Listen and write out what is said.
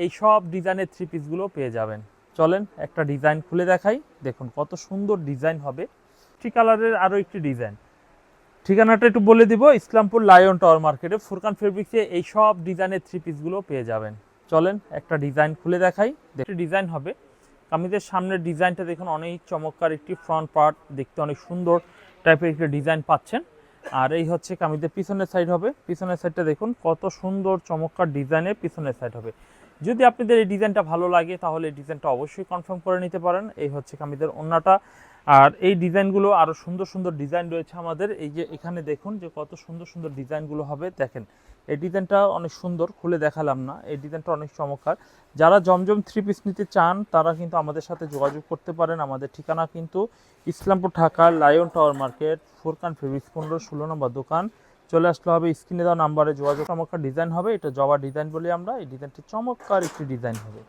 এই সব ডিজাইনের থ্রি পিসগুলো পেয়ে যাবেন। চলেন একটা ডিজাইন খুলে দেখাই, দেখুন কত সুন্দর ডিজাইন হবে। থ্রি কালারের আরও একটি ডিজাইন। ঠিকানাটা একটু বলে দিব, ইসলামপুর লায়ন টাওয়ার মার্কেটে ফুরকান ফেব্রিক্সে এই সব ডিজাইনের থ্রি পিসগুলো পেয়ে যাবেন। চলেন একটা ডিজাইন খুলে দেখাই, একটি ডিজাইন হবে। কামিজের সামনের ডিজাইনটা দেখুন অনেক চমৎকার, একটি ফ্রন্ট পার্ট দেখতে অনেক সুন্দর টাইপের একটি ডিজাইন পাচ্ছেন। আর এই হচ্ছে কামিজের পিছনের সাইড হবে। পিছনের সাইডটা দেখুন কত সুন্দর চমৎকার ডিজাইনের পিছনের সাইড হবে। যদি আপনাদের এই ডিজাইনটা ভালো লাগে তাহলে এই ডিজাইনটা অবশ্যই কনফার্ম করে নিতে পারেন। এই হচ্ছে কামিজের ওন্নাটা। আর এই ডিজাইনগুলো আরও সুন্দর সুন্দর ডিজাইন রয়েছে আমাদের। এই যে এখানে দেখুন যে কত সুন্দর সুন্দর ডিজাইনগুলো হবে। দেখেন এই ডিজাইনটা অনেক সুন্দর, খুলে দেখালাম না, এই ডিজাইনটা অনেক চমৎকার। যারা জমজম থ্রি পিস নিতে চান তারা কিন্তু আমাদের সাথে যোগাযোগ করতে পারেন। আমাদের ঠিকানা কিন্তু Islampur Dhaka lion tower market, Furqan fabrics 15-16 নম্বর দোকান। চলে আসলে হবে, স্ক্রিনে দেওয়া নাম্বারে যোগাযোগ। চমৎকার ডিজাইন হবে, এটা জবা ডিজাইন বলি আমরা। এই ডিজাইনটি চমৎকার একটি ডিজাইন হবে।